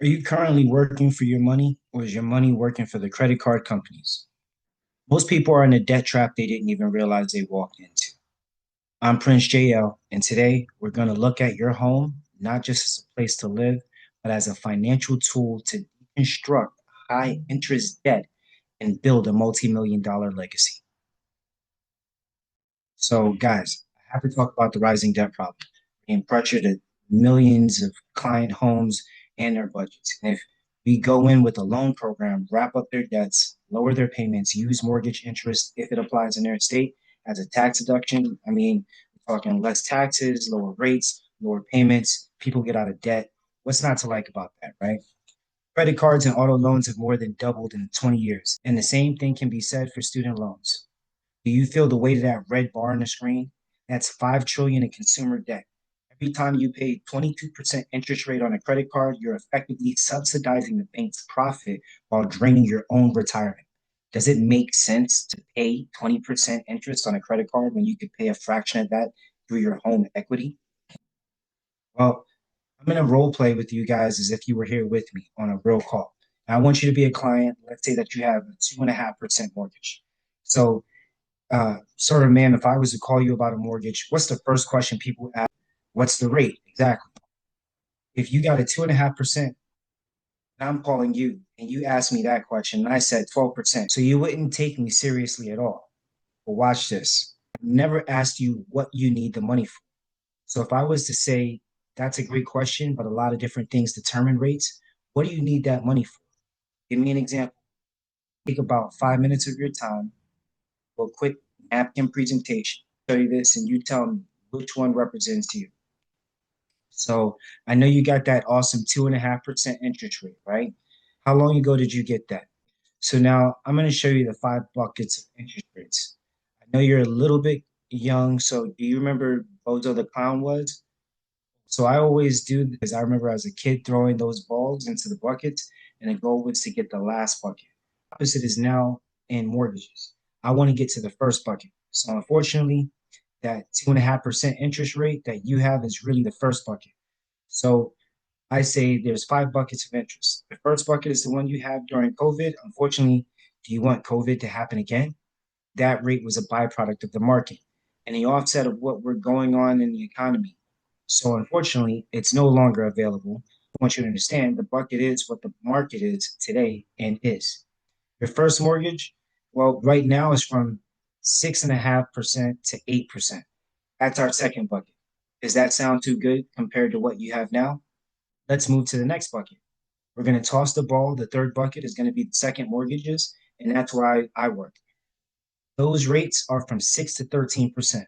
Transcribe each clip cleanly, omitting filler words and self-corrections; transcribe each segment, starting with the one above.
Are you currently working for your money, or is your money working for the credit card companies? Most people are in a debt trap they didn't even realize they walked into. I'm Prince JL, and today we're going to look at your home not just as a place to live, but as a financial tool to deconstruct high interest debt and build a multi-million dollar legacy. So, guys, I have to talk about the rising debt problem and pressure to millions of client homes and their budgets. And if we go in with a loan program, wrap up their debts, lower their payments, use mortgage interest if it applies in their state as a tax deduction, we're talking less taxes, lower rates, lower payments, people get out of debt. What's not to like about that, right? Credit cards and auto loans have more than doubled in 20 years, and the same thing can be said for student loans. Do you feel the weight of that red bar on the screen? That's 5 trillion in consumer debt. Every time you pay 22% interest rate on a credit card, you're effectively subsidizing the bank's profit while draining your own retirement. Does it make sense to pay 20% interest on a credit card when you could pay a fraction of that through your home equity? Well, I'm going to role play with you guys as if you were here with me on a real call. And I want you to be a client. Let's say that you have a 2.5% mortgage. So sort of man, if I was to call you about a mortgage, what's the first question people ask? What's the rate? Exactly. If you got a 2.5%, and I'm calling you and you asked me that question, and I said 12%. So you wouldn't take me seriously at all. But watch this. I never asked you what you need the money for. So if I was to say, that's a great question, but a lot of different things determine rates, what do you need that money for? Give me an example. Take about 5 minutes of your time for a quick napkin presentation. Show you this, and you tell me which one represents you. So I know you got that awesome 2.5% interest rate, right? How long ago did you get that? So now I'm going to show you the 5 buckets of interest rates. I know you're a little bit young, so do you remember Bozo the Clown was? So I always do because I remember as a kid throwing those balls into the buckets, and the goal was to get the last bucket. Opposite is now in mortgages. I want to get to the first bucket. So unfortunately, that 2.5% interest rate that you have is really the first bucket. So I say there's 5 buckets of interest. The first bucket is the one you have during COVID. Unfortunately, do you want COVID to happen again? That rate was a byproduct of the market and the offset of what we're going on in the economy. So unfortunately, it's no longer available. I want you to understand the bucket is what the market is today and is. Your first mortgage, well, right now is from 6.5% to 8%. That's our second bucket. Does that sound too good compared to what you have now? Let's move to the next bucket. We're going to toss the ball. The third bucket is going to be the second mortgages, and that's where I work. Those rates are from 6 to 13%.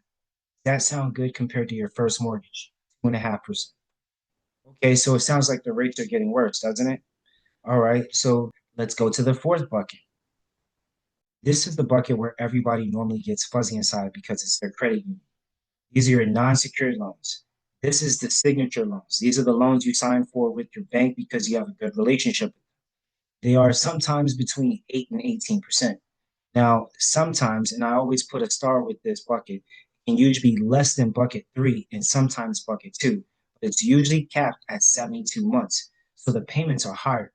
That sound good compared to your first mortgage, 2.5%. Okay, so it sounds like the rates are getting worse, doesn't it? All right, so let's go to the fourth bucket. This is the bucket where everybody normally gets fuzzy inside because it's their credit union. These are your non-secured loans. This is the signature loans. These are the loans you sign for with your bank because you have a good relationship. They are sometimes between 8 and 18%. Now, sometimes, and I always put a star with this bucket, it can usually be less than bucket three and sometimes bucket two, but it's usually capped at 72 months. So the payments are higher.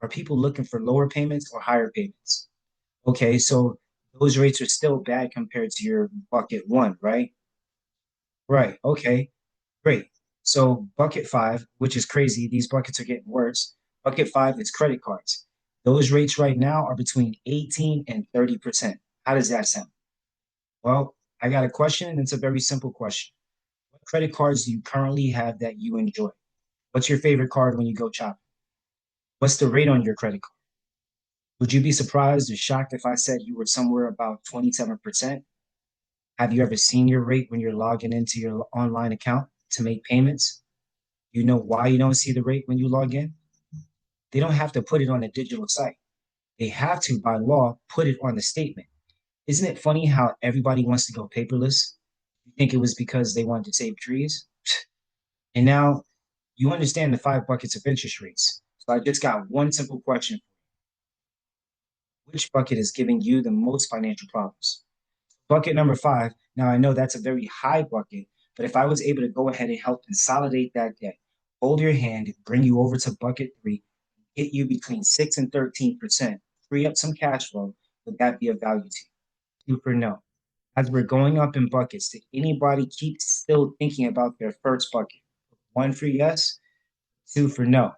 Are people looking for lower payments or higher payments? Okay, so those rates are still bad compared to your bucket one, right? Right. Okay. Great. So bucket five, which is crazy, these buckets are getting worse. Bucket five is credit cards. Those rates right now are between 18 and 30%. How does that sound? Well, I got a question, and it's a very simple question. What credit cards do you currently have that you enjoy? What's your favorite card when you go shopping? What's the rate on your credit card? Would you be surprised or shocked if I said you were somewhere about 27%? Have you ever seen your rate when you're logging into your online account to make payments? You know why you don't see the rate when you log in? They don't have to put it on a digital site. They have to, by law, put it on the statement. Isn't it funny how everybody wants to go paperless? You think it was because they wanted to save trees? And now you understand the 5 buckets of interest rates. So I just got one simple question. Which bucket is giving you the most financial problems? Bucket number five. Now I know that's a very high bucket, but if I was able to go ahead and help consolidate that debt, hold your hand, bring you over to bucket three, get you between 6 and 13%, free up some cash flow, would that be of value to you? 2 for no. As we're going up in buckets, did anybody keep still thinking about their first bucket? 1 for yes, 2 for no.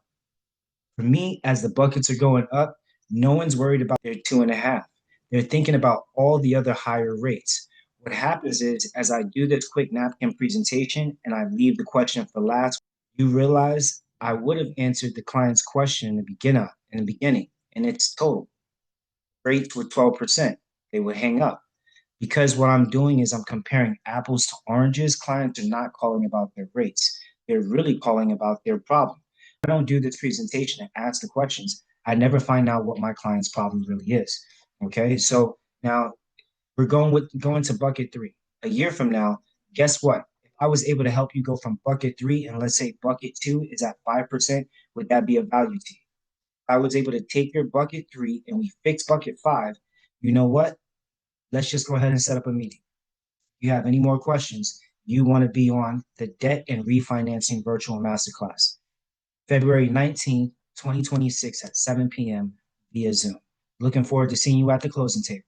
For me, as the buckets are going up, no one's worried about their 2.5. They're thinking about all the other higher rates. What happens is, as I do this quick napkin presentation and I leave the question for last, you realize I would have answered the client's question in the beginning, and it's total. Rates were 12%. They would hang up. Because what I'm doing is I'm comparing apples to oranges. Clients are not calling about their rates. They're really calling about their problem. I don't do this presentation and ask the questions. I never find out what my client's problem really is. Okay. So now we're going to bucket three. A year from now, guess what? If I was able to help you go from bucket three and let's say bucket two is at 5%, would that be of value to you? If I was able to take your bucket three and we fix bucket five, you know what? Let's just go ahead and set up a meeting. If you have any more questions, you want to be on the Debt and Refinancing Virtual Masterclass, February 19th, 2026 at 7 p.m. via Zoom. Looking forward to seeing you at the closing table.